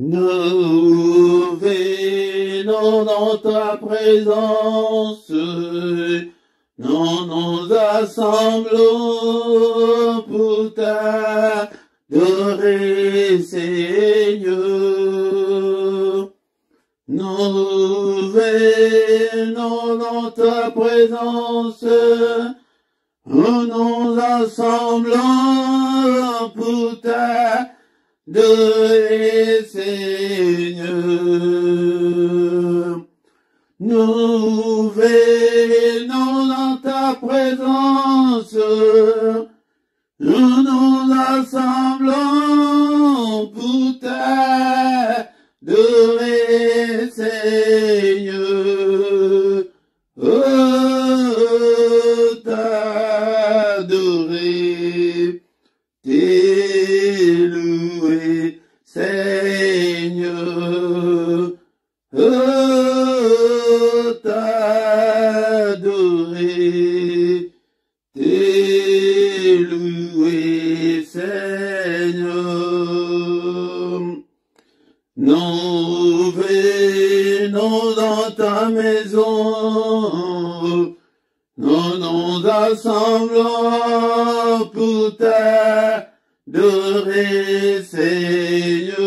Nous venons dans ta présence, nous nous assemblons pour t'adorer, Seigneur. Nous venons dans ta présence, nous nous assemblons pour t'adorer, Seigneur. Nous venons dans ta présence, nous nous assemblons pour t'adorer, Seigneur. Oh, t'adorer, t'élouer, Seigneur. Oh, t'adorer, t'élouer, Seigneur. Nous venons dans ta maison, nous nous assemblons pour t'adorer, Seigneur.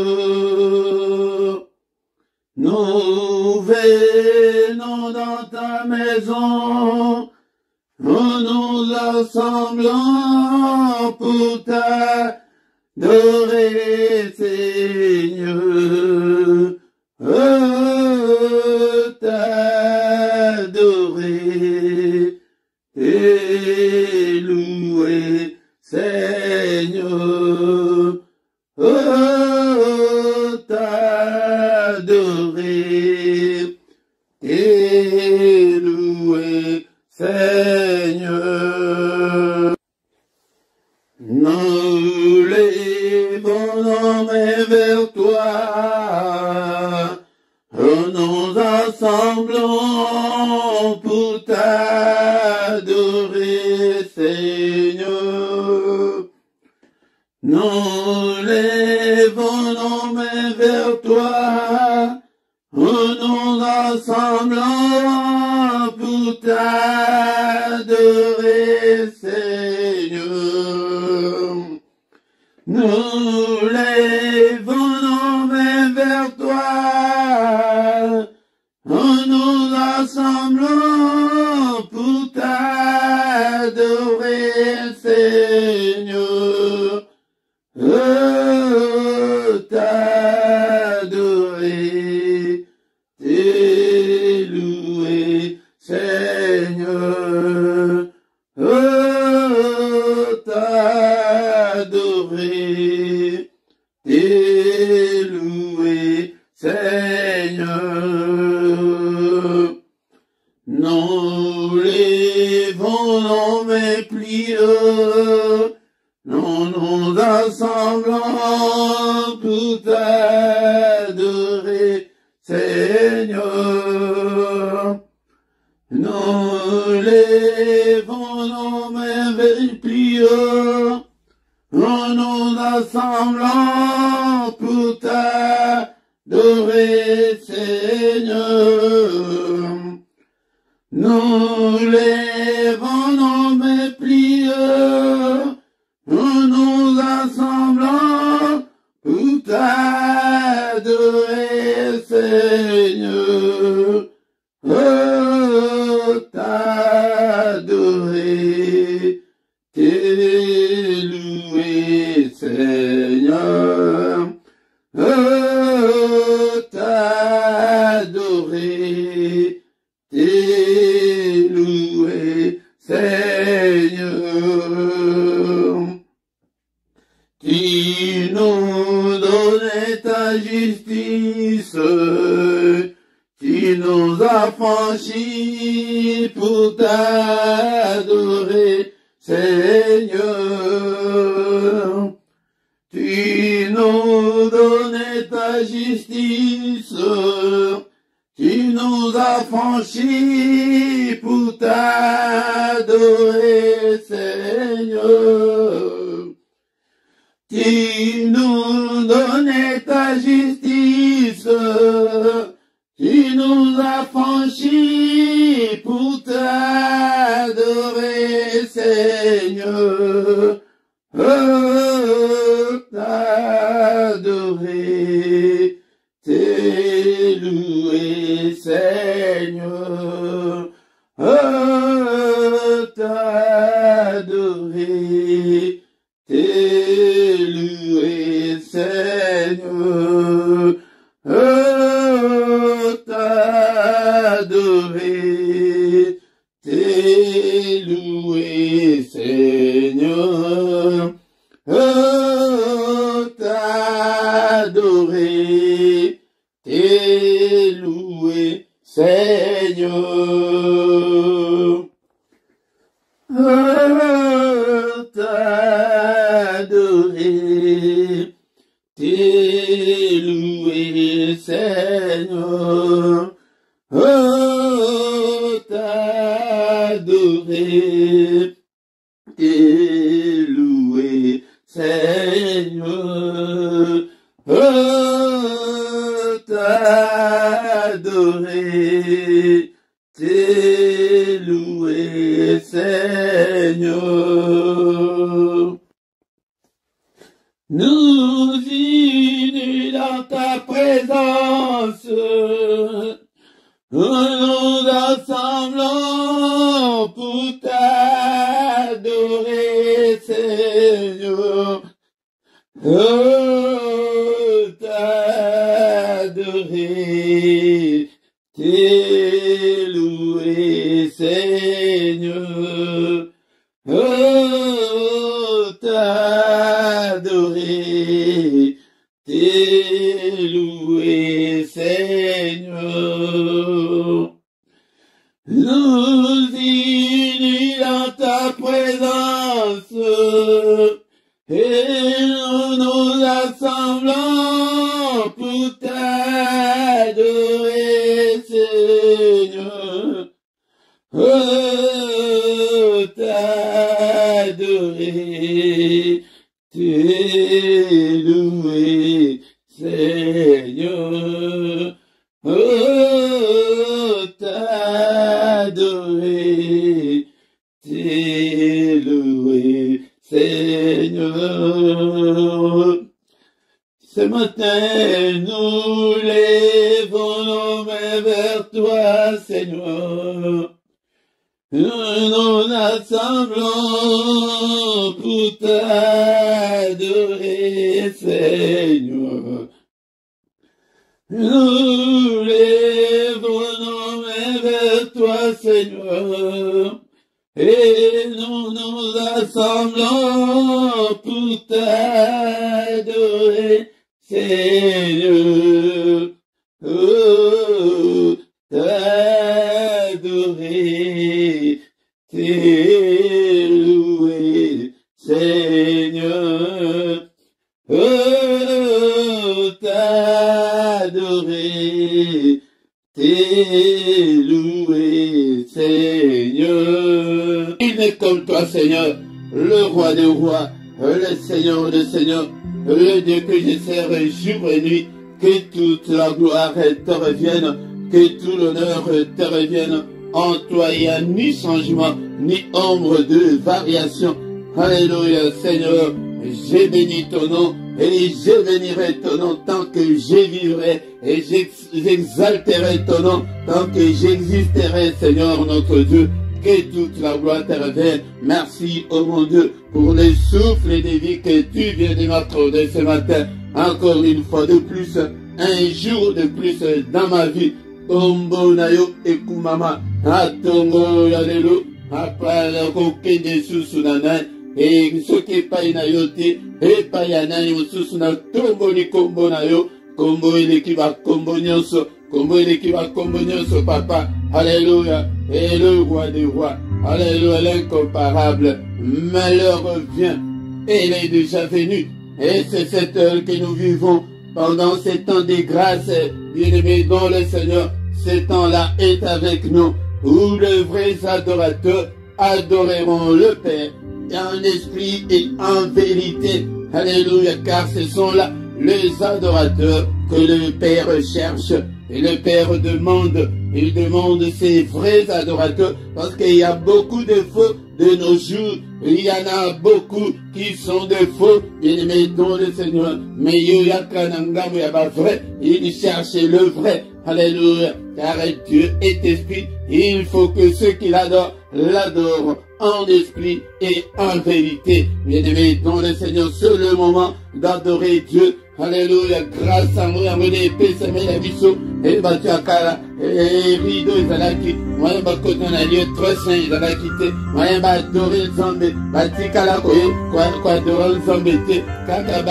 Nous venons dans ta maison, nous nous assemblons pour t'adorer, Seigneur. Oh, t'adorer, t'élouer, Seigneur. Oh, t'adorer, t'élouer, Seigneur. Nous levons nos mains vers toi, nous assemblons pour t'adorer, Seigneur. Nous levons nos mains vers toi, nous assemblons pour t'adorer, Seigneur. Nous levons nos mains vers toi, nous assemblons pour t'adorer, Seigneur. Oh, t'adorer, t'élouer, Seigneur. Oh, t'adorer, t'élouer, Seigneur. Nous levons nos mains pliées, nous nous assemblons pour t'adorer, Seigneur. Nous levons nos mains pliées, nous nous assemblons pour t'adorer, Seigneur. Nous levons nos mains pliées, nous nous assemblons pour t'adorer, Seigneur. Oh, t'adorer, t'élouer, Seigneur. Oh, t'adorer, t'élouer, Seigneur. Tu nous donnes ta justice, tu nous as franchis pour t'adorer, Seigneur. Tu nous donnes ta justice, tu nous as franchis pour t'adorer, Seigneur. Tu nous donnes ta justice, affranchi pour t'adorer, Seigneur. Oh, t'adorer, t'élouer, Seigneur. Oh, t'adorer, t'élouer, Seigneur. Oh, t'adorer, t'élouer, Seigneur. Oh, t'adorer, t'élouer, Seigneur. Oh, t'adorer, t'élouer, Seigneur. Oh, t'adorer, t'élouer, Seigneur. Oh, t'adorer, t'élouer, Seigneur. Nous unis dans ta présence, nous nous assemblons pour t'adorer, Seigneur. Oh, t'adorer, t'élouer, Seigneur. Oh, t'adorer, t'élouer, Seigneur. Nous unis dans ta présence, et nous nous assemblons pour t'adorer, Seigneur. Oh, t'adorer, t'élouer, Seigneur. Oh, t'adorer, t'élouer, Seigneur. Ce matin, nous lèvons nos mains vers toi, Seigneur. Nous nous assemblons pour t'adorer, Seigneur. Nous lèvons nos mains vers toi, Seigneur. Et nous nous assemblons pour t'adorer, Seigneur. Oh, t'adorer, t'élouer, Seigneur. Oh, t'adorer, t'élouer, Seigneur. Il n'est comme toi, Seigneur, le roi des rois, le Seigneur des seigneurs, le Dieu que je sers jour et nuit. Que toute la gloire te revienne, que tout l'honneur te revienne. En toi, il n'y a ni changement, ni ombre de variation. Alléluia, Seigneur. J'ai béni ton nom et je bénirai ton nom tant que je vivrai et j'exalterai ton nom tant que j'existerai, Seigneur notre Dieu. Que toute la gloire te revienne. Merci, oh mon Dieu, pour les souffles de vie que tu viens de m'accorder ce matin. Encore une fois de plus, un jour de plus dans ma vie. Kombo nayo ekumama, atongo yalelo, apala koke de susunanai, et soke pa inayote, et pa yanai susuna tombo ni kombo nayo, kombo elekiba kombo nyonso, kombo elekiba kombo nyonso papa. Alléluia, et le roi des rois, alléluia, l'incomparable. Malheur vient, et il est déjà venu, et c'est cette heure que nous vivons. Pendant ces temps de grâce, bien-aimés dans le Seigneur, ce temps-là est avec nous, où les vrais adorateurs adoreront le Père en esprit et en vérité. Alléluia, car ce sont là les adorateurs que le Père cherche. Et le Père demande, il demande ses vrais adorateurs, parce qu'il y a beaucoup de faux de nos jours. Il y en a beaucoup qui sont des faux, bien-aimés dans le Seigneur. Mais il y a pas vrai, il cherche le vrai. Alléluia. Car Dieu est esprit. Il faut que ceux qui l'adorent, l'adorent en esprit et en vérité. Bien-aimés dans le Seigneur, c'est le moment d'adorer Dieu. Alléluia. Grâce à nous, à mon épée, ça met la biseau. Et battu à Kala. Et rideau, ils allaient quitter. Moi, je vais côté un lieu très saint, ils allaient quitter. Moi, je vais adorer le Zambé. Bati Kala, quoi, adorer le Zambé. Kaka,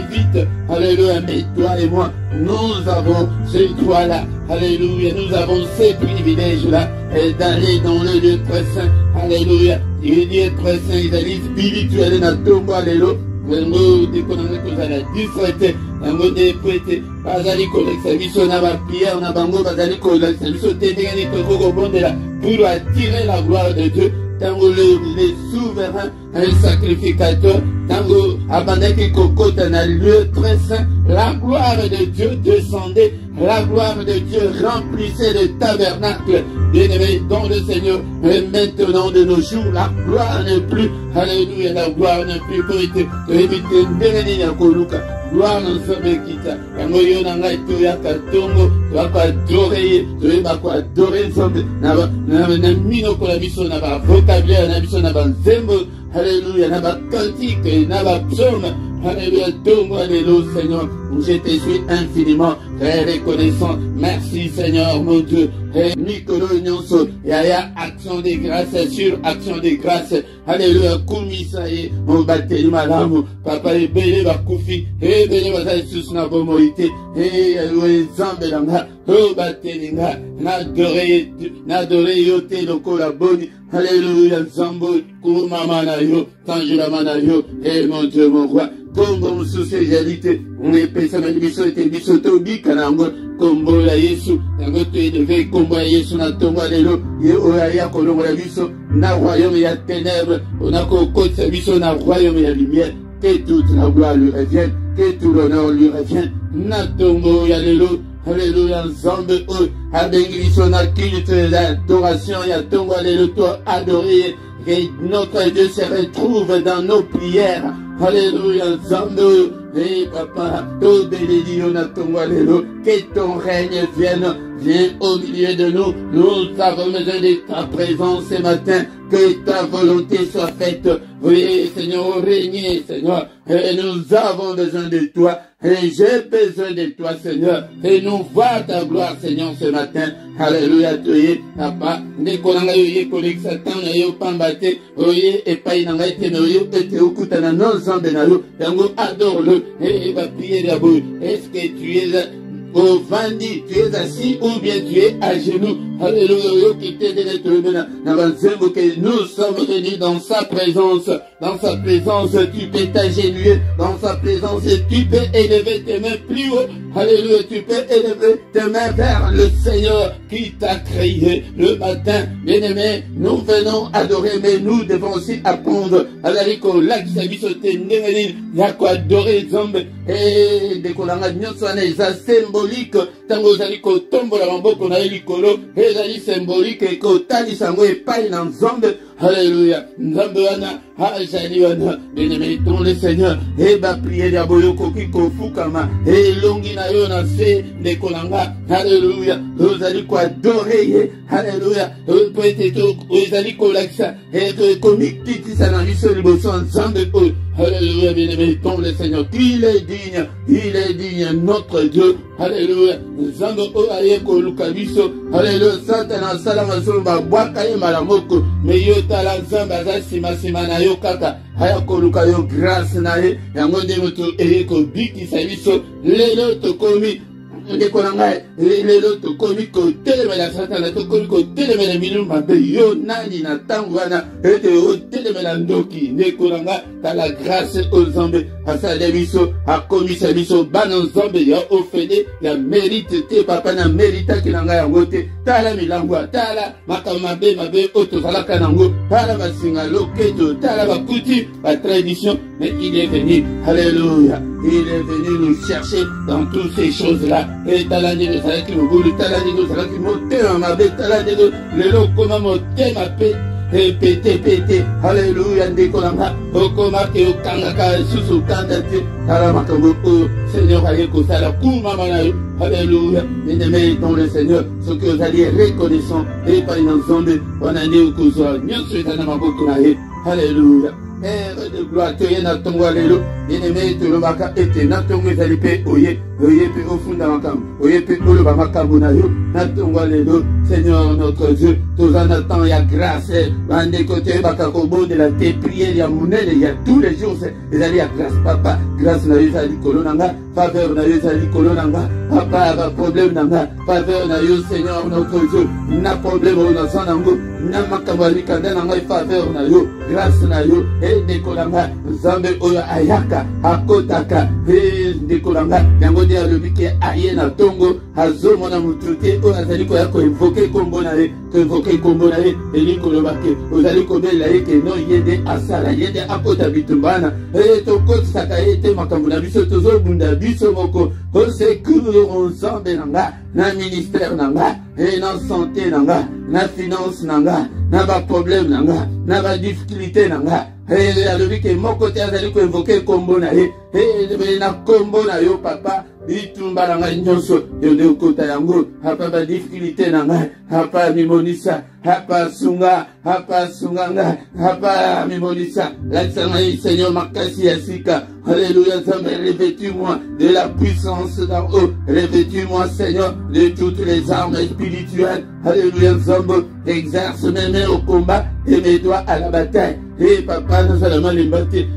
vite. Alléluia. Mais toi et moi, nous avons ce droit-là. Alléluia. Nous avons ces privilèges-là. D'aller dans le lieu très saint. Alléluia. Il dit très saint, ils allaient spirituel, na tombo, alléluia. Vengo déconner que ça la disfruter, vengo déprêter, bazali collecter biso na ba pierre na bango bazali collecter biso tédéni ko ko bondela pour attirer la gloire de Dieu. Tango les souverains, un sacrificateur, tango abandaki kokota na lieu très saint, la gloire de Dieu descendait, la gloire de Dieu remplissait le tabernacle. Bien-aimés dans le Seigneur, et maintenant de nos jours, la gloire n'est plus, alléluia, la gloire n'est plus pour éviter gloire dans ce Bekita. Quand on a un toya katongo, tu vas pas adorer, tu vas pas adorer Zombe. Na mino ko la biso na ba vocabulaire, na biso na ba zembo, alléluia, na ba cantique, na ba psaume, alléluia, tongo, alléluia, Seigneur. Je te suis infiniment très reconnaissant. Merci Seigneur, mon Dieu. Et Nicolo Nyonso, yaya action de grâce sur action de grâce. Alléluia, Kumisaye, on battait malamu, papa et belé bakoufi, et belé bazai sus na bomoïté, et alléluia, zambelanga, oh battelinga, n'adoré yote loko la bonne. Alléluia, zambo, koumamana yo, tanjulamana yo, et mon Dieu, mon roi. Combo sous ces réalités, on est personne de biso et biso tobi kanango, combo la Yesu, nango tu es levé, combo la Yesu na tombo lelo, ye oya kolongo la biso, na royaume ya ténèbres, on a koko sa biso na royaume ya lumière, que toute la gloire lui revienne, que tout l'honneur lui revienne, na tombo ya lelo, alléluia, zambe o, abengi biso na culte d'adoration, ya tombo lelo, toi adoré, que notre Dieu se retrouve dans nos prières. Alléluia, Zando, et papa, tout béni, que ton règne vienne au milieu de nous. Nous avons besoin de ta présence ce matin, que ta volonté soit faite. Oui, Seigneur, régnez, Seigneur, et nous avons besoin de toi, et j'ai besoin de toi, Seigneur, et nous voir ta gloire, Seigneur, ce matin. Alléluia, toye, papa, nekolanga yoye kolek satan na yo pambate, oye epai na ngai te na yo ete okutana na nzambe na yo, yango adore-le, et va prier d'abord. Est-ce que tu es au vandi, tu es assis ou bien tu es à genoux? Alléluia, que nous sommes venus dans sa présence. Dans sa présence, tu peux t'agenouiller. Dans sa présence, tu peux élever tes mains plus haut. Alléluia, tu peux élever tes mains vers le Seigneur qui t'a créé le matin. Bien-aimé, nous venons adorer, mais nous devons aussi apprendre à la rico, il y a quoi adorer Zombe. Et des colonnes, symbolique. Tango zaliko tombo la mamboko na elikolo, ezali symbolique ko tali sango epai na Nzambe. Alléluia. Nzambe wana azali wana. Bien-aimé dans le Seigneur, et ba prier ya boyoko kiko fukama, et longi na yo na se de kolanga. Alléluia. Ozali ko adorer. Alléluia. Peut-être ozali ko laksa, et komikiti sana biso liboso Nzambe o. Alléluia, bien-aimé dans le Seigneur. Il est digne, notre Dieu. Alléluia. Zango o ayeko lukabiso. Alléluia. Satana salama somba bwaka ye malamoko. Me yo tala zamba za sima na yo kaka. Ayako luka yo grâce na ye. Yango nde moto eyeko biki sabiso. Lelo tokomi. Ndekolanga lelo tokomi ko telemela Satana tokomi ko telemela minu mabe yo nani na tango wana ete o telemela ndoki ndekolanga ta la grâce aux Zambé asale biso akomisa biso bana Zambé ya ofele ya mérite te papa na mérita kilanga yango te tala milangwa tala mabe oto zalaka nango tala basinga loketo tala bakuti ba tradition mais il est venu alléluia il est venu nous chercher dans toutes ces choses-là. Et talandi de salaki mobulu, talandi de salaki motema mabe, talandi de lelo koma motema pe. Et pété, alléluia, ndékolanga, okoma ke okangaka, susu kandate, alamakambo, Seigneur, aleko sala, koumamanayo, alléluia, bien-aimé dans le Seigneur, ce que vous allez reconnaissant, et pas une ensemble, on a dit au cousin, bien sûr, ça n'a pas beaucoup naïe, alléluia. Père de gloire, tu es dans ton alléluia, bien-aimé, tu le maka, et tu n'as ton mésalipé, oye, pe au fond d'un camp, oye, pe au le bamakabunayo, n'a ton alléluia, Seigneur notre Dieu, tous en attendant, il y a grâce, des côtés, bakakobo, de la tes prières, il y a monnaie, il y a tous les jours, ils allaient à grâce, papa, grâce na yo zali kolonanga, faveur na yo zali kolonanga, papa, va problème nanga, faveur na yo, Seigneur notre Dieu, n'a problème au nasanango, n'a makabali kandananga, faveur na yo, grâce na yo, et dekolanga, zambe oya ayaka, akotaka, et dekolanga, yango dia le bike aye na tongo, azo mona mutuke, o azali ko yako invoquer kombo na ye, invoquer kombo na ye, eli kolobake, ozali kobela ye ke no yede asala, yede akota bitumbana, et toko saka ete makambo na biso tozo bunda biso moko, o secours ensemble nanga, na ministère nanga, et na santé nanga, na finance nanga, na ba problème nanga, na ba difficulté nanga. Et alobi ke mon côté azali ko invoquer kombo na ye, et na kombo na yo papa, bitumba nanga nyonso, yo de kota yango, hapa ba difficulté nanga, hapa mimonisa, hapa sunganga, hapa mimonisa, la Seigneur makasi yasika, alléluia, revêtis-moi de la puissance d'en haut, revêtis-moi Seigneur de toutes les armes spirituelles, alléluia, Zambo, exerce mes mains au combat et mes doigts à la bataille. Et papa, nous allons les battre, et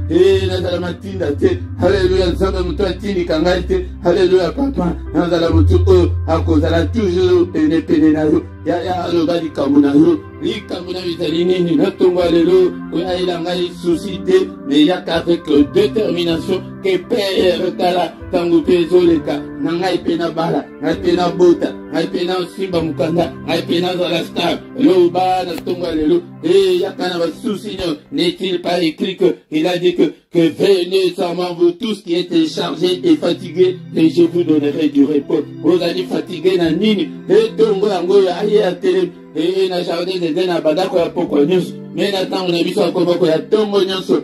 nous allons tindate, alléluia, Zambo, nous tini kangate, alléluia, papa, nous allons tout, à cause de la toujours péné na yo, ya le bali kamuna yo, li kamuna vitalini, ni natongo alléluia, oya ilangai suscité, mais ya qu'avec détermination, que père tala, tango peso leka, nangai pena bala, ngai pena bota, ngai pena simba mukanda, ngai pena dans la star, lo ba natongo alléluia, et ya kana va souci, n'est-il pas écrit que, il a dit que venez sans moi vous tous qui êtes chargés et fatigués, et je vous donnerai du repos. Vous allez fatiguer na nini, et tongo yango ya aye ya télé, et na jardin de dena badako ya poko nyonso, mais na tango na biso akoboko ya tongo nyonso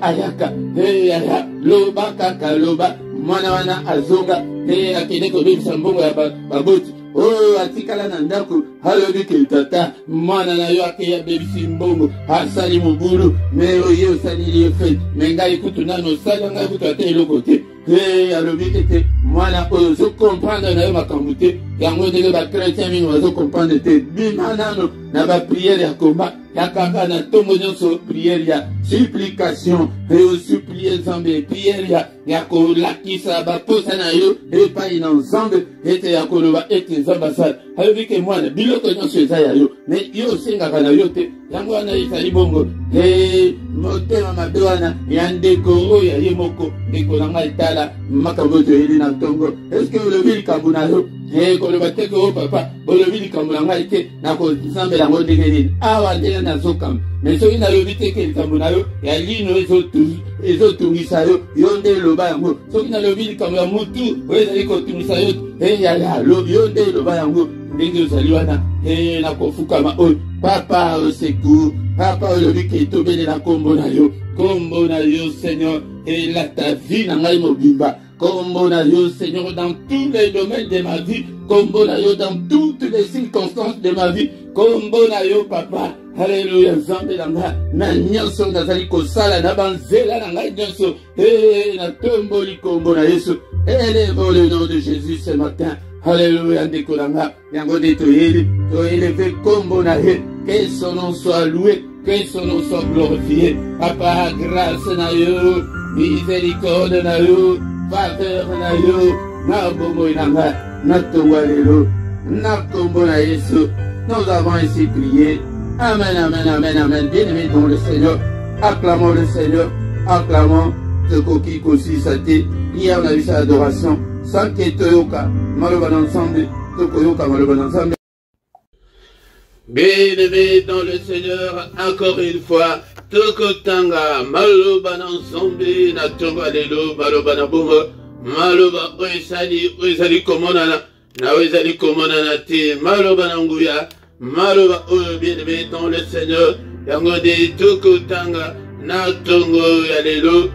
ayaka, et aya, loba kaka loba, mwana wana azonga, et akene kobebisa mbongo ya baboti. Oh, atikala na ndako, alobi ke tata, mwana na yo ake ya bebisi mbongo, asali mobulu, me oye osali ye fe, me ngai kutu nano osali ngai kutu ate eloko te. Alobi ete mwana oyo zo comprendre na yo makambo te, yango ndenge ba chrétien mingi bazo comprendre te, bima nano na ba prière ya komba, ya kaka na tongo nyonso prière ya supplication, et o supplier Nzambe prière ya kolakisa baposa na yo, epai na Nzambe, ete ya koloba ete Nzambe asala. Alobi ke mwana biloko nyonso eza ya yo, me yo osengaka na yo te, yango wana ezali bongo, motema mabe wana ya ndeko oyo ya ye moko, ndeko na ngai tala makambo toyeli na tongo. Eske olobi likambo na yo, koloba te ko papa, olobi likambo na ngai te, nakozambela yango ndenge nini, awa ndenge nazokamba. Mais soki nalobi te ke likambo na yo ya lino ezotungisa yo, yo nde eloba yango. Soki nalobi likambo ya mutu oyo ezali kotungisa yo, yo nde eloba yango, ndenge ozali wana, nakofukama oyo papa au secours, papa olobi ke tobelela kombo na yo, Seigneur, et là ta vie na ngai mobimba, kombo na yo Seigneur dans tous les domaines de ma vie, kombo na yo dans toutes les circonstances de ma vie, kombo na yo papa, alléluia, Nzambe nanga, na nyonso nazali kosala na banzela na ngai nyonso, na tomboli kombo na Yesu, élève le nom de Jésus ce matin. Alléluia, ndekolanga, yango de élevé kombo na ye, que son nom soit loué, que son nom soit glorifié. Papa, grâce na yo, miséricorde na yo, faveur na yo, na bomo nanga, na tonga lelo, na kombo na Yesu. Nous avons ainsi prié. Amen, amen, amen, amen. Bien-aimés dans le Seigneur, acclamons le Seigneur, acclamons ce coquille aussi saté. Hier, on a eu sa adoration. Sans que Toyoka, Maloban ensemble, Tokoyoka, Maloban ensemble. Bien-aimés dans le Seigneur, encore une fois, tokotanga maloba na nzambe na tongo lelo maloba na bongo maloba oyo ezali komonana na oyo ezali komonana te maloba na nguya maloba oyo bien-aimé dans le Seigneur yango nde tokotanga na tongo ya lelo.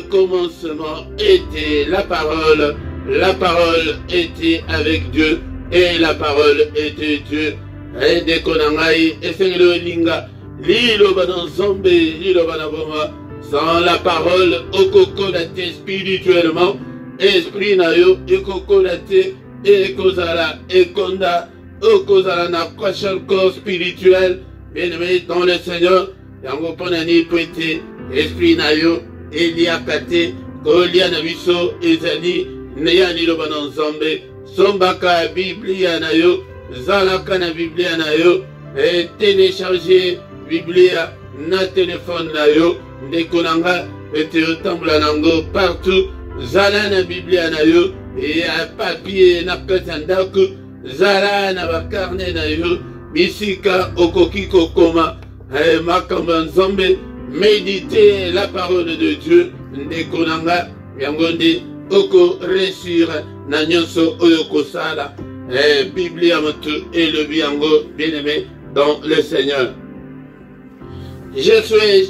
Commencement était la parole était avec Dieu et la parole était Dieu. Et dès qu'on a eu essayé linga liloba na nzambe liloba na boma sans la parole okokolate spirituellement esprit na yo ekokolate ekozala ekonda okozala na kwashal corps spirituel bien-aimé dans le Seigneur yango ponani poete esprit na yo eliaka te kolia na biso ezali ya liloba na nzambe sombaka biblia na yo zalaka na biblia na yo télécharger biblia na téléphone na yo ndeko nanga ete otambola nango partout zala na biblia na yo ya papier na kati ya ndako zala na bakarne na yo bisika okoki kokoma makambo ya nzambe méditer la parole de Dieu ndeko nanga yango nde oko réussir na nyonso oyo kosala Biblia motu elobi yango bien-aimé dans le Seigneur. Josué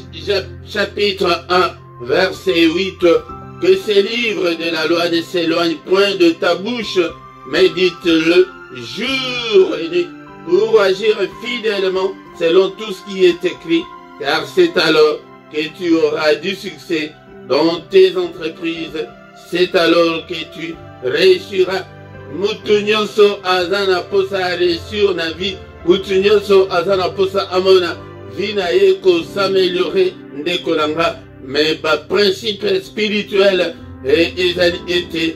chapitre 1 verset 8 que ces livres de la loi ne s'éloignent point de ta bouche, médite-le jour et nuit pour agir fidèlement selon tout ce qui est écrit, car c'est alors que tu auras du succès dans tes entreprises, c'est alors que tu réussiras. Mutu nyonso azana posa réussir na vie, mutu nyonso azana posa amona vie na ye ko s'améliorer ndeko nanga, mais ba principe spirituel et ezali ete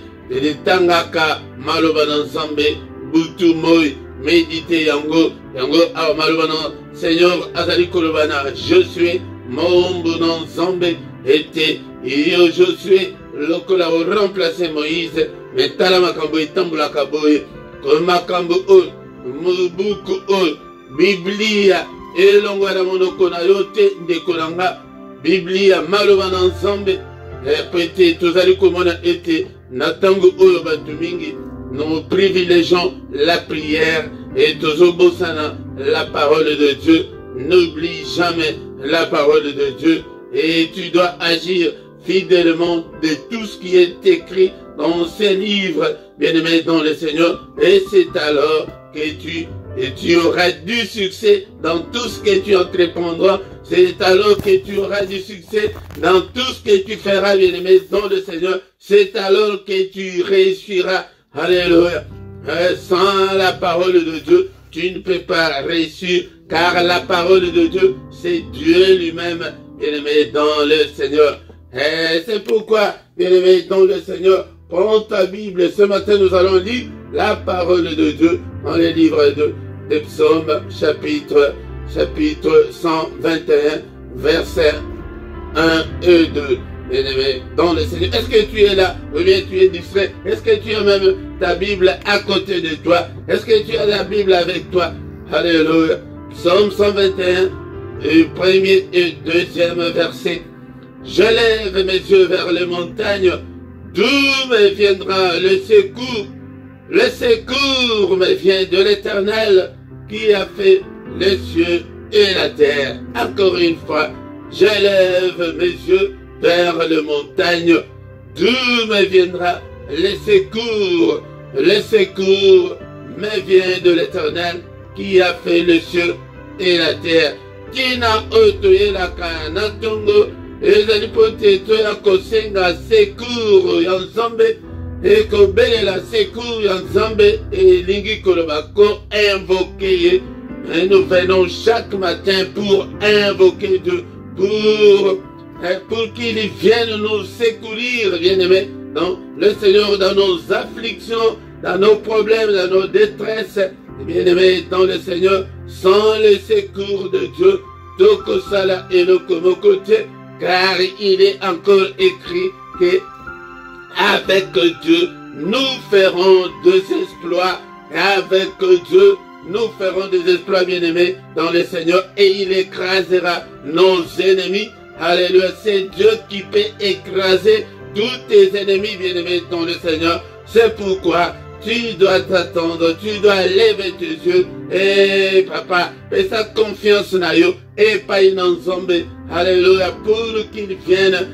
tangaka maloba na nzambe butu moi méditer yango maloba na Seigneur azali koloba na Josué mombo na nzambe ete yo Josué lokola o remplacer Moïse mais tala makambo etambulaka boye ko makambo oyo mubuku oyo Biblia elongo na monoko na yo te ndeko nanga Biblia maloba na nzambe pete tozali komona ete na tango oyo bato mingi nous privilégions la prière et tozobosana la parole de Dieu. N'oublie jamais la parole de Dieu et tu dois agir fidèlement de tout ce qui est écrit dans ces livres, bien-aimés dans le Seigneur, et c'est alors que tu auras du succès dans tout ce que tu entreprendras, c'est alors que tu auras du succès dans tout ce que tu feras, bien-aimé dans le Seigneur, c'est alors que tu réussiras. Alléluia. Sans la parole de Dieu, tu ne peux pas réussir, car la parole de Dieu, c'est Dieu lui-même, bien-aimé dans le Seigneur. Et c'est pourquoi, bien-aimé dans le Seigneur, prends ta Bible. Ce matin, nous allons lire la parole de Dieu dans les livres des psaumes, chapitre 121, versets 1 et 2. Bien-aimé dans le Seigneur. Est-ce que tu es là ou bien tu es distrait? Est-ce que tu as même ta Bible à côté de toi? Est-ce que tu as la Bible avec toi? Alléluia. Psaume 121, premier et deuxième verset. Je lève mes yeux vers les montagnes. D'où me viendra le secours? Le secours me vient de l'Éternel qui a fait les cieux et la terre. Encore une fois, je lève mes yeux vers les montagnes. D'où me viendra le secours? Le secours me vient de l'Éternel qui a fait le ciel et la terre. Tina otoye la kanatongo ezali pote toya kosenga secours ya nzambe ekobelela secours ya nzambe elingi koloba ko invoquer ye. Et nous venons chaque matin pour invoquer Dieu, pour qu'il vienne nous secourir, bien-aimés, dans le Seigneur, dans nos afflictions, dans nos problèmes, dans nos détresses, bien-aimés, dans le Seigneur, sans le secours de Dieu, Tokosala et le Komokote, car il est encore écrit que avec Dieu, nous ferons des exploits, avec Dieu, nous ferons des exploits, bien-aimés, dans le Seigneur, et il écrasera nos ennemis. Alléluia, c'est Dieu qui peut écraser tous tes ennemis, bien-aimés, dans le Seigneur. C'est pourquoi tu dois t'attendre, tu dois lever tes yeux. Et papa, fais sa confiance en eux et pas en zombie. Alléluia, pour qu'il vienne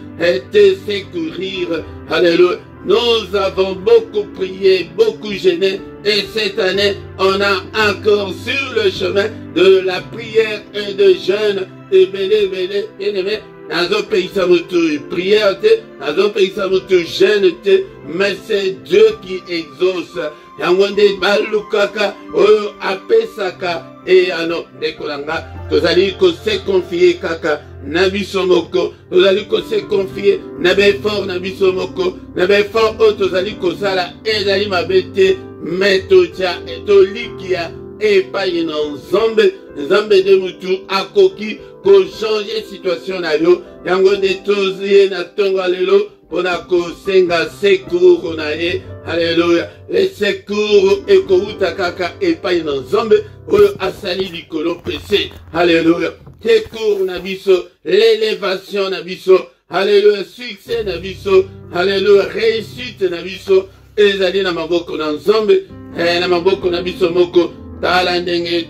te secourir. Alléluia. Nous avons beaucoup prié, beaucoup gêné. Et cette année, on a encore sur le chemin de la prière et de jeûne. Et bien-aimé, dans un pays ça prière, dans un pays ça jeûne, mais c'est Dieu qui exauce. Yangonde balukaka oyo apesaka et ano dekolanga tozali ko se confier kaka na biso moko, tozali ko se confier na befort na biso moko, na befort o tozali ko sala ezali mabete metocha etolikia et pas une nzambe de mutu akoki ko changer situation na yo yangonde tozie na tonga lelo pona ko senga secours na ye. Alléluia. Les secours ekouta kaka epai na nzambe oyo asali likolo pese. Alléluia. Secours na biso, l'élévation na biso. Alléluia. Succès na biso. Alléluia. Réussite na biso. Ezali na maboko na nzambe, na maboko na biso moko. Tala ndenge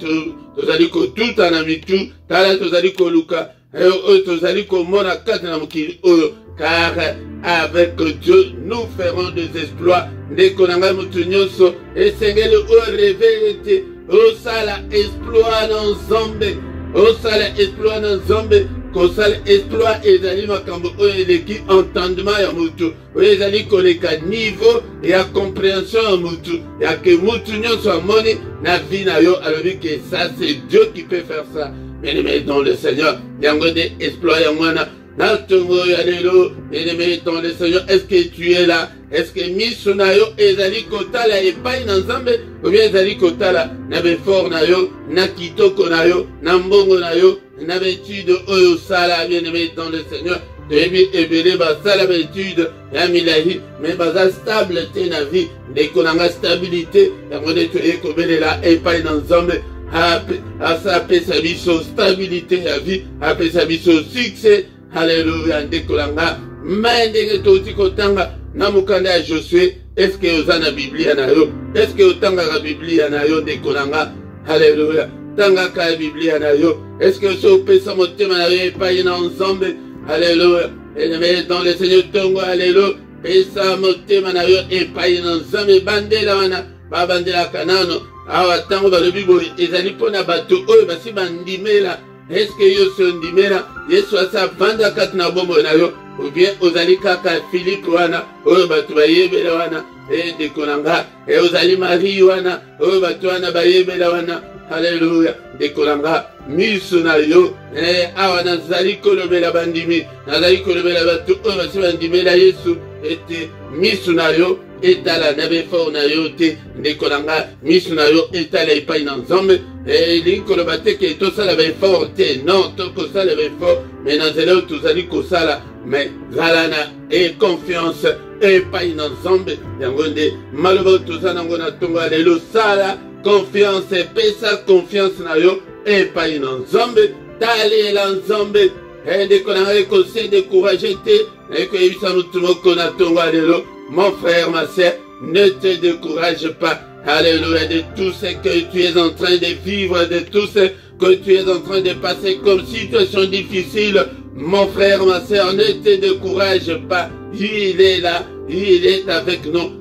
tozali ko tuta na mitu, tala tozali ko luka, tozali ko mona kati na mokili oyo. Car avec Dieu, nous ferons des exploits. Dès qu'on a mutu nyonso, et sengeli o révélé, o sala exploit dans Zambé, o sala exploit dans Zambé, ko sala exploit ezali makambo o eleki entendement ya mutu, o ezali koleka niveau ya compréhension ya mutu, ya ke mutu nyonso amoni na vie na yo, alobi que ça c'est Dieu qui peut faire ça. Bien-aimé dans le Seigneur, yango de exploit ya mwana. Bien-aimé dans le Seigneur, est-ce que tu es là? Est-ce que Misunayo ezali kotala epai na Nzambe? Ou bien ezali kotala na befort na yo, na kitoko na yo, na mbongo na yo, na betude oyo sala, bien-aimé dans le Seigneur. Ebi ebele basala betude ya milahi, mais baza stable te na vie, dekonanga stabilité, yango de toye kobelela epai na Nzambe. Asa pesa biso stabilité ya vie, apesa biso succès. Alléluia, ndekolanga mandenge toti kotanga na mukanda ya Josué. Est-ce que oza na Biblia na yo? Est-ce que otanga la Biblia na yo ndekolanga? Alléluia, tanga ka Biblia na yo. Est-ce que so pesa motema na yo epai na Nzambe? Alléluia, et dans le Seigneur tongo. Alléluia, pesa motema na yo epai na Nzambe. Bandela wana babandela kanano awa tango balobi boye ezali pona bato oyo basi bandimela. Est-ce que yo sondimela Yesu asa vanda kati na bombo na yo, ou bien ozali kaka Philippe wana oyo bato bayebela wana dekolanga, ozali Marie wana oyo bato wana bayebela wana. Alléluia, dekolanga miso na yo awa nazali kolobela bandimi, nazali kolobela bato oyo basi bandimela Yesu ete miso na yo etala na befort na yo te, ndekolanga miso na yo etala epai na Nzambe. Elingi koloba te ke tosala befort te, non, tokosala befort, mais na nzela oyo tozali kosala, mais zala na confiance epai na Nzambe. Yango nde maloba oyo toza nango na tongo ya lelo, sala confiance, epesa confiance na yo epai na Nzambe. Talela Nzambe, ndekolanga ekose découragé te, ekoyebisa mutu moko na tongo ya lelo. Mon frère, ma sœur, ne te décourage pas. Alléluia, de tout ce que tu es en train de vivre, de tout ce que tu es en train de passer comme situation difficile. Mon frère, ma sœur, ne te décourage pas. Il est là, il est avec nous.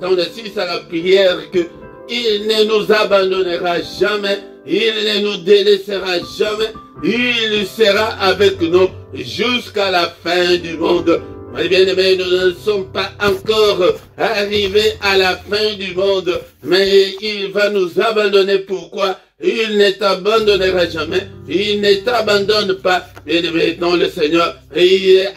Dans la prière, que il ne nous abandonnera jamais, il ne nous délaissera jamais, il sera avec nous jusqu'à la fin du monde. Mes bien-aimés, nous ne sommes pas encore arrivés à la fin du monde, mais il va nous abandonner. Pourquoi? Il ne t'abandonnera jamais, il ne t'abandonne pas, bien-aimés dans le Seigneur. Il est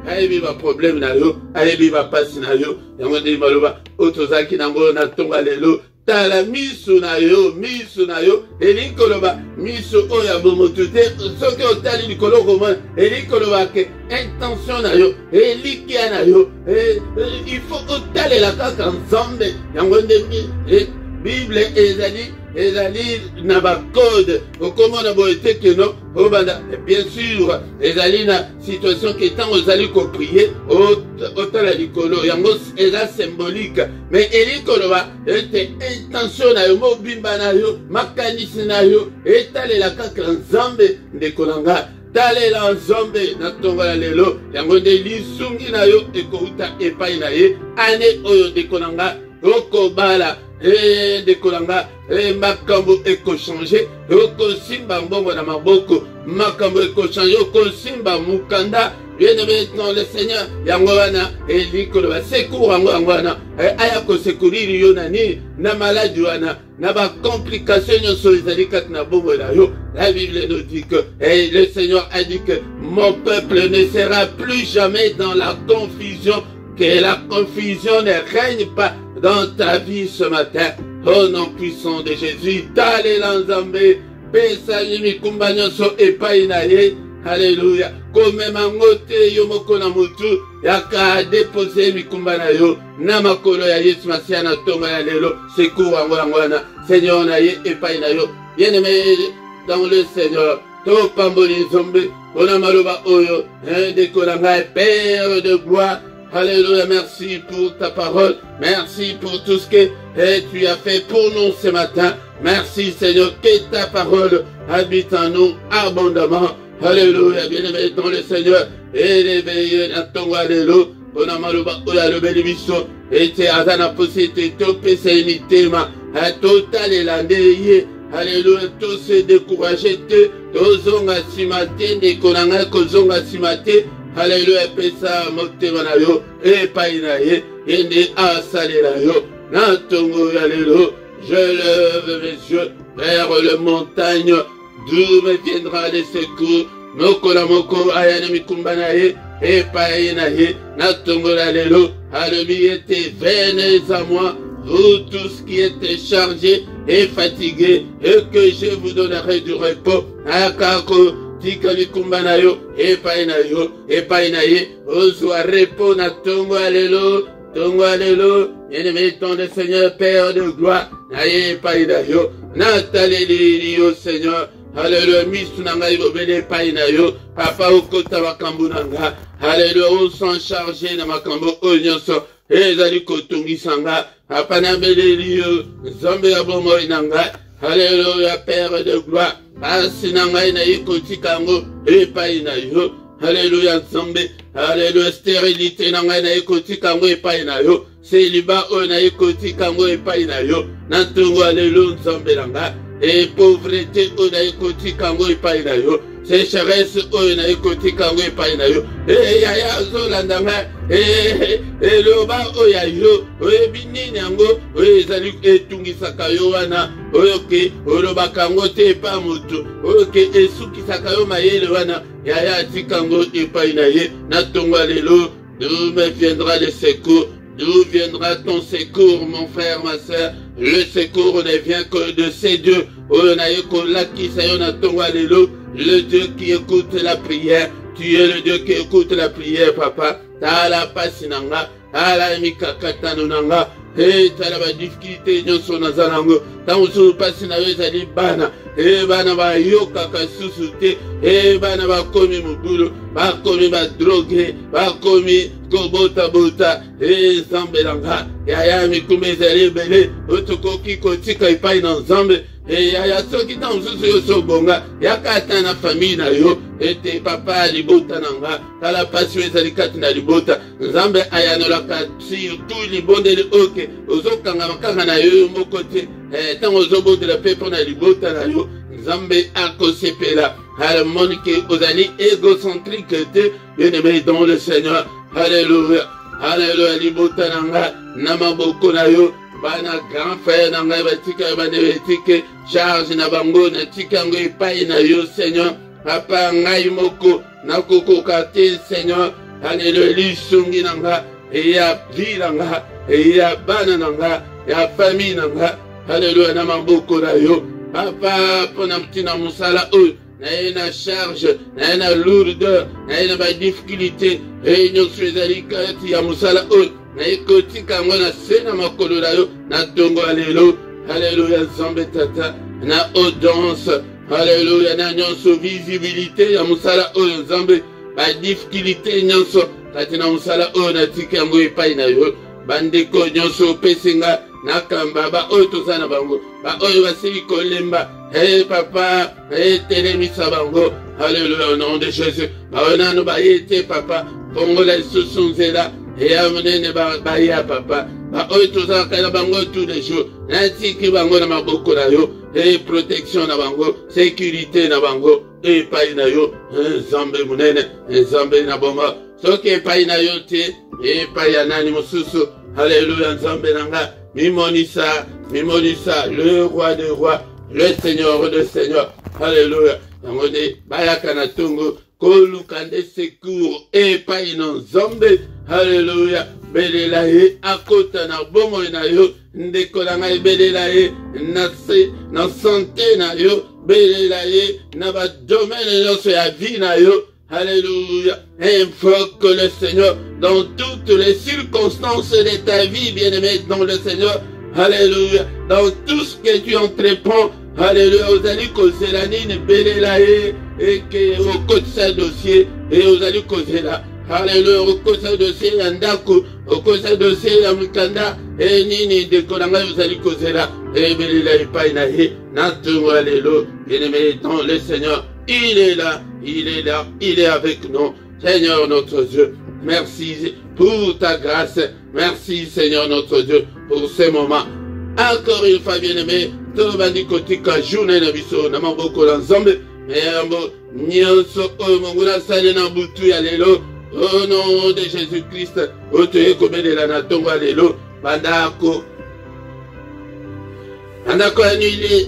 ayebi ba problème na yo, ayebi ba pasi na yo. Yango ndi maloba otozaki nango na tonga lelo, tala misu na yo elingi koloba misu oyo abomotu te soki otali likolo komona elingi koloba ke intention na yo elikia na yo il faut otalela kaka nzambe yango nde bible ezali na bakode okomona boye te keno obanda bien sûr ezali na situation ke ntango ozali koprie otala likolo yango eza symbolique mais elingi koloba ete intention na yo mobimba na yo makanisi na yo etalela kaka nzambe ndeko na ngai talela nzambe na ntongo ya lelo yango nde lisungi na yo ekouta epai na ye ane oyo ndeko na ngai okobala ndeko na ngai makambo ekochange okosimba mbongo na maboko makambo ekochange okosimba mukanda bien-aimé dans le Seigneur yango wana elingi koloba secours yango wana aya kosekuriri yo nani na maladi wana na bacomplication nyonso ezali kati na bongo na yo. La Bible nous dit que le Seigneur a dit que mon peuple ne sera plus jamais dans la confusion, que la confusion ne règne pas dans ta vie ce matin. Au nom puissant de Jésus, talela nzambe pesa mikumba nyonso epai na ye. Alléluia. Komema ngote yo moko na mutu yaka depose mikumba na yo na makolo ya Yesu Masia na tonga ya lelo secours yango wana Seigneur na ye epai na yo. Bien-aimé dans le Seigneur, to pamboli nzambe ona maloba oyo ndeko na ngai Père de gloire. Alléluia, merci pour ta parole. Merci pour tout ce que tu as fait pour nous ce matin. Merci Seigneur, que ta parole habite en nous abondamment. Alléluia, bien-aimé dans le Seigneur. Et l'éveillé na tongo alelo. Ona maluba oya lobeli biso. Ete azana posite tope senitema. Total elandeye. Alléluia, tous se décourager te. Tozonga simate nekonanga kozonga simate. Alléluia, pesa motema na yo epai na ye ende asalela yo na tongo ya lelo. Je lève mes yeux vers le montagne d'où me viendra le secours. Moko na moko ayana mikumba na ye epai na ye na tongo ya lelo. Alléluia, venez à moi vous tous qui êtes chargés et fatigués et que je vous donnerai du repos. Akako tika mikumba na yo epai na ye ozwa repos na tongo alelo. Bien-aimé dans le Seigneur, Père de gloire, na ye epai na yo nataleli yo Seigneur. Alléluia, misu na ngai bobele epai na yo papa okota makambo na nga. Alléluia, osan chargé na makambo oyo nyonso ezali kotungisa nga papa nabeleli yo nzambe ya bomoi na ngai. Alléluia, Père de gloire, pasi na ngai na ye kotika yango epai na yo. Alléluia nzambe. Alléluia, stérilité na ngai na ye kotika yango epai na yo. Célibat oyo na ye kotika yango epai na yo na ntongo alelo nzambe na ngai. Et pauvreté oyo na ye kotika yango epai na yo. Sécheresse oyo na ye kotika yango epai na yo. Yaya azolanda ngai eloba oyo ya yo oyebi nini yango oyo ezali etungisaka yo wana oyo ke olobaka yango te epa moto oyo ke esukisaka yo mayele wana yaya atika yango epai na ye na tongo lelo. D'où me viendra le secours? D'où viendra ton secours, mon frère, ma soeur? Le secours ne vient que de ces dieux. Le Dieu qui écoute la prière. Tu es le Dieu qui écoute la prière, papa. Tala pasinanga, tala mikakatanunanga. Tala ba difficulté nyonso nazalango. Tango pasina ezali bana. Bana ba yoka kasusute. Bana ba komi mubulu, ba komi ba drogue, ba komi kobota bota. Zambelanga. Yaya mikume ezali bele. Otokoki kotika ipai na Nzambe. Yaya soki ta mususu yo sobonga yakata na famille na yo ete papa libota nanga kala pasi ezali kati na libota Nzambe ayanolaka surtout libondeli oke ozokanga makanga na yo moko te tango ozobondela pe mpo na libota na yo Nzambe akosepela harmonike ozali égocentrique te bien-aimé dans le Seigneur. Alléluia, alléluia, libota nanga na maboko na yo bana grand frère na ngai batika bana betike charge na bango na tika ngo epai na yo Seigneur. Papa ngai moko na kokoka te Seigneur. Alléluia, lisungi na nga ya vie na nga ya bana na nga ya famille na nga Alléluia, na maboko na yo. Papa, pona mtina musala oyo. Na charge, na lourdeur, na ba difficulté. Et nous faisons kati ya musala oyo. Na ekotika ngona sena makolo na yo. Na tongo alelo. Alléluia, Nzambe tata. Na audience. Alléluia, na nyonso visibilité ya musala oyo Nzambe. Ba difficulté nyonso. Kati na musala oyo na tika yango epai na yo. Bandeko nyonso pesinga nakamba ba oyo tozana bango. Ba oyo basili kolemba. Hey papa, hey telemisa bango. Alléluia, au nom de Jésus. Ba oyo nano ba yete papa. Kongola lisusu nzela. Et amenene ba ya papa. Ba oyo tozana kaya bango tous les jours. Natiki bango na maboko na yo. Et protection na bango. Sécurité na bango. Et epai na yo. Nzambe munene. Nzambe na bomba. Soki epai na yo te. Epai ya nani mosusu. Alléluia, Nzambe nanga. Mimonisa, le roi des rois, le Seigneur des seigneurs. Alléluia. Nangone bayaka na tongo. Kolukande secours. Epai na Nzambe. Alléluia. Belela ye akota na bomo na yo. Ndekola ngai belela ye na santé na yo. Belela ye na ba domaine nyonso ya vie na yo. Alléluia. Invoque le Seigneur dans toutes les circonstances de ta vie, bien-aimé dans le Seigneur. Alléluia. Dans tout ce que tu entreprends. Alléluia. Ozali kozela nini belela ye et que au côté sa dossier et ozali kozela. Alléluia. Au côté sa dossier ya ndako, au côté sa dossier ya mukanda et nini de kolanga ozali kozela et belela epai na ye. Natungo alléluia. Bien-aimé dans le Seigneur. Il est là, il est là, il est avec nous. Seigneur notre Dieu, merci pour ta grâce. Merci Seigneur notre Dieu pour ce moment. Encore une fois bien-aimé, tout le monde kotika journée na biso na maboko la Nzambe. Meyambo nyonso oyo monguna sale na butu ya lelo. Au nom de Jésus-Christ, otoye kobelela na tongo ya lelo. Bandako anile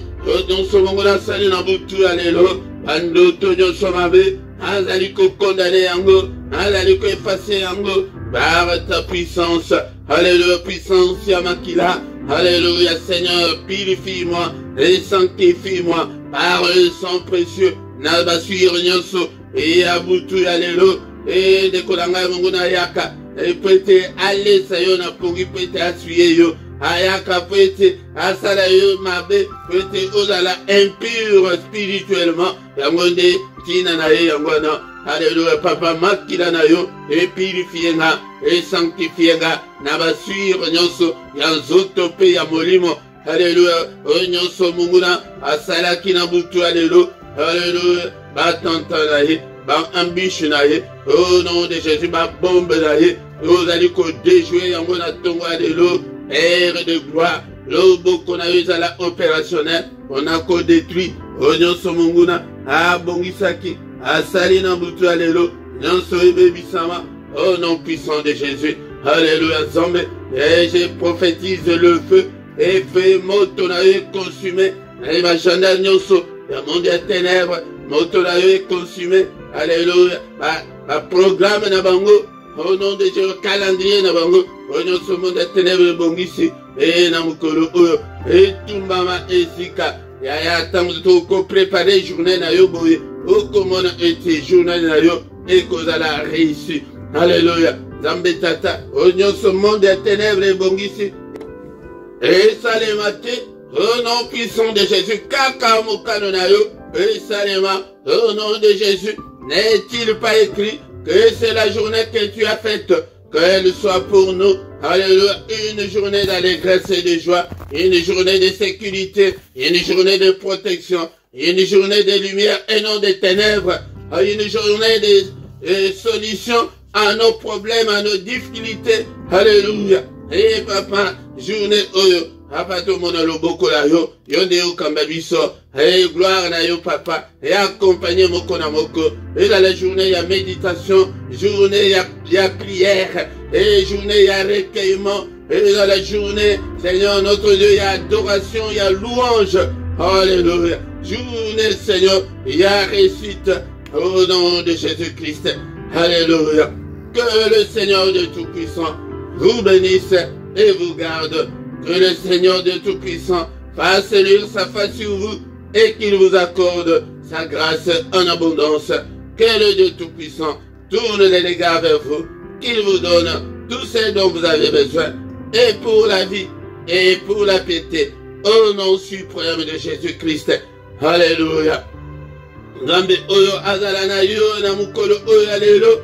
nyonso monguna sale na butu ya lelo. Bandoto nyonso mabe azali ko condamné yango, azali ko effacer yango par ta puissance. Alléluia, puissance ya makila. Alléluia, Seigneur, purifie-moi et sanctifie-moi par le sang précieux. Na basur nyonso et abutu ya lelo et de kolanga monguna yaka. Et peut-être aller sayo na pongi peut-être assuyer yo. Ayaka peut-être asala yo mabe peut-être ozala impur spirituellement. Yangonde tina na ye yangona. Alléluia, papa makila na yo et purifier nga et sanctifier nga na basur nyonso ya nzoto pe ya molimo. Alléluia, nyonso munguna asala kina butu alelo. Alléluia, batanta na ye, ba ambition na ye. Au nom de Jésus, ba bombe na ye. Nous allons déjouer yangona tongo alelo. Père de gloire, l'oboko na yo zala opérationnel. On a ko détruit. Nyonso munguna abongisaki asali na butu alelo. Nyonso ebebisama au nom puissant de Jésus. Alléluia, Nzambe. Et je prophétise le feu. Et feu moto na yo consumé. Et ma gendarme nyonso ya monde ya ténèbres. Moto na yo consumé. Alléluia. Ba programme na bango. Au nom de Dieu, calendrier na bango. Au nom de monde ya ténèbres bongisi. Et na mukolo oyo. Et tumbama esika. Ya tango to préparer journée na yo boye. O komona ete journée na yo. Et kozala réussi. Alléluia. Nzambe tata. Au nom de monde ya ténèbres bongisi. Et salema te. Au nom puissant de Jésus. Kaka mokano na yo. Et salema. Au nom de Jésus. N'est-il pas écrit que c'est la journée que tu as faite, qu'elle soit pour nous, alléluia, une journée d'allégresse et de joie, une journée de sécurité, une journée de protection, une journée de lumière et non de ténèbres, une journée de solution à nos problèmes, à nos difficultés, alléluia. Et papa, journée oyo, apato mona loboko la yo, yonde yo kamba biso, et gloire na yo papa, et accompagner moko na moko, et dans la journée y a méditation, journée y a prière, et journée y a recueillement, et dans la journée, Seigneur notre Dieu, y a adoration, y a louange, alléluia, journée Seigneur, y a réussite, au nom de Jésus-Christ, alléluia, que le Seigneur de Tout-Puissant vous bénisse et vous garde. Que le Seigneur de Tout-Puissant fasse luire sa face sur vous et qu'il vous accorde sa grâce en abondance. Que le Dieu Tout-Puissant tourne les regards vers vous, qu'il vous donne tout ce dont vous avez besoin, et pour la vie, et pour la piété, au nom suprême de Jésus-Christ. Alléluia. Nzambe oyo azala na yo na mukolo oyo alelo,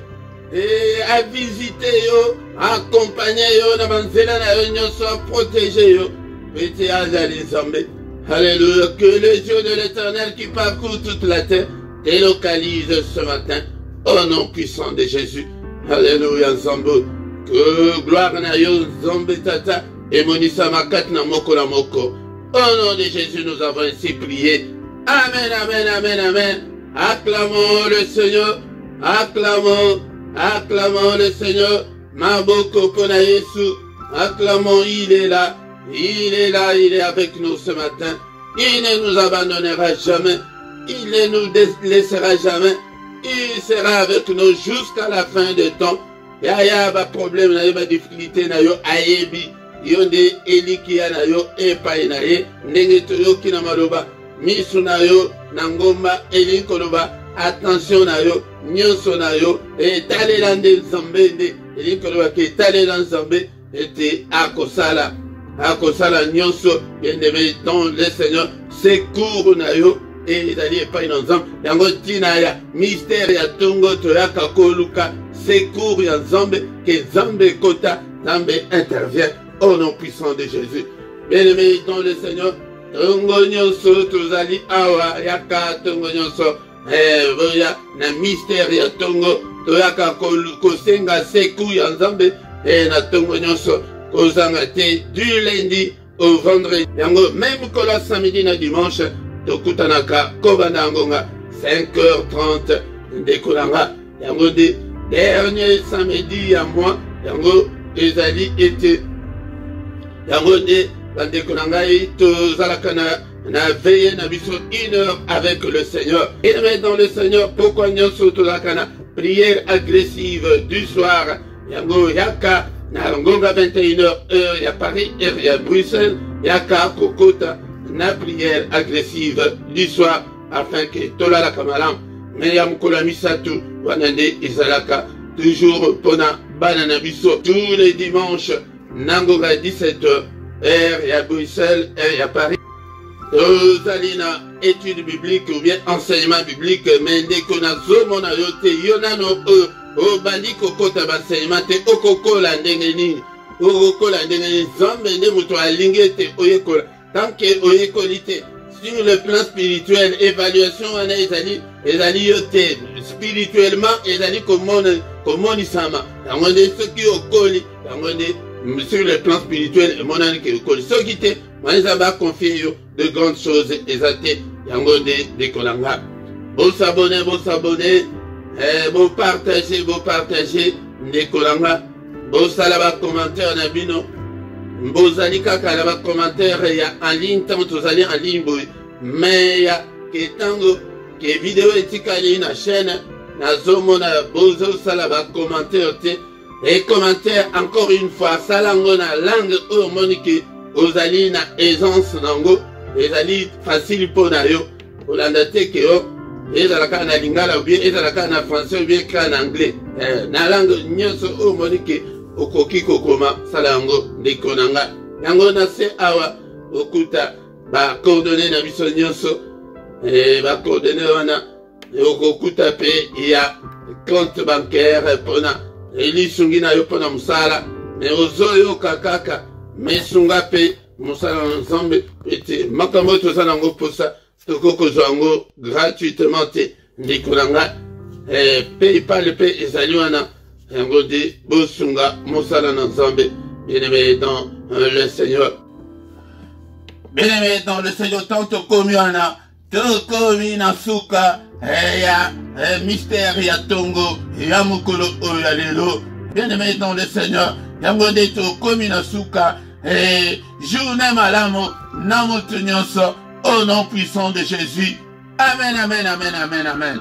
a visité yo, accompagné yo na banzela na yo nyonso, a protégé yo. Pete azali Nzambe. Alléluia. Que les yeux de l'Éternel qui parcourent toute la terre délocalisent ce matin au nom puissant de Jésus. Alléluia Nzambe. Que gloire na yo Nzambe tata et monisa makat na moko la moko. Au nom de Jésus nous avons ainsi prié. Amen, amen, amen, amen. Acclamons le Seigneur. Acclamons, acclamons le Seigneur. Maboko pona Yesu. Acclamons, il est là. Il est là, il est avec nous ce matin. Il ne nous abandonnera jamais. Il ne nous laissera jamais. Il sera avec nous jusqu'à la fin de temps. Yaya ba problème na yo ba difficulté na yo ayebi. Yonde elikia na yo epai na ye. Ndenge toyoki na maloba. Misu na yo nangomba elikoloba. Attention na yo. Nyonso na yo. Etalela nde Nzambe nde. Elikoloba ke etalela Nzambe. Ete akosala. Akosala nyonso. Bien-aimé dans le Seigneur. Secours na yo. Et ils allaient pas dans Nzambe. Yango tina ya mystère ya tongo toyaka koluka. Secours ya Nzambe. Que Nzambe kota. Nzambe intervient. Au nom puissant de Jésus. Bien-aimé dans le Seigneur. Tongo nyonso tozali awa yaka tongo nyonso. Voya na mystère ya tongo toyaka kosenga secours ya Nzambe. Na tongo nyonso kozanga te du lundi au vendredi. Yango même que la samedi na dimanche. Tokutanaka kobanda ngonga 5h30 ndekolanga yango de dernier samedi ya mois yango ezali été yango de bandekolanga tozalaka na veille na biso 1 heure avec le Seigneur. Et dans le Seigneur pourquoi nyonso tozalaka na prière agressive du soir yango yaka na ngonga 21h heure ya Paris heure ya Bruxelles yaka kokota na prière agressive du soir afin que tola la kamalam mais ya mukolo misatu wanande izalaka toujours pona banana biso tous les dimanches nangoga 17h heure ya Bruxelles heure ya Paris tozalina étude biblique ou bien enseignement biblique mais ndeko na zomo na yote yonano o bandi kokota enseignement te okokola ndenge nini okokola ndenge nini Nzambe nde muto alingi te oyekola. Tant que oyekolite sur le plan spirituel, évaluation wana ezali yote spirituellement ezali komoni sama. Yango nde soki okoli yango nde sur le plan spirituel monani ke okoli. Soki te manisa ba confier yo de grandes choses ezate yango nde dekolanga. Bon s'abonner, bon partager ndekolanga. Bon sala ba commentaire na bino. Bozali kaka na ba commentaire ya en ligne tant tozali en ligne boy mais ya ke tango ke vidéo etikali na chaîne na zomona bozo sala ba commentaire te et commentaire encore une fois salango na langue harmonique ozali na aisance nango ezali facile pour na yo olanda te ke yo ezalaka na lingala ou bien ezalaka na français ou bien en anglais na langue nyonso harmonique okoki kokoma sala yango ndeko nanga yango na se awa okuta ba coordonnées na biso nyonso ba coordonnées wana okokuta pe ya compte bancaire pona elisungi na yo pona musala mais ozoyoka kaka mesunga pe musala na Nzambe ete makambo tozala yango posa tokokozwa yango gratuitement te ndeko nanga PayPal pe ezali wana yango de bosunga mosala na Nzambe. Bien-aimé dans le Seigneur. Bien-aimé dans le Seigneur, tant tokomi wana tokomi na suka ya mystère ya tongo ya mukolo oyo ya lelo. Bien-aimé dans le Seigneur, yango de tokomi na suka journée malamu na moto nyonso au nom puissant de Jésus. Amen, amen, amen, amen, amen.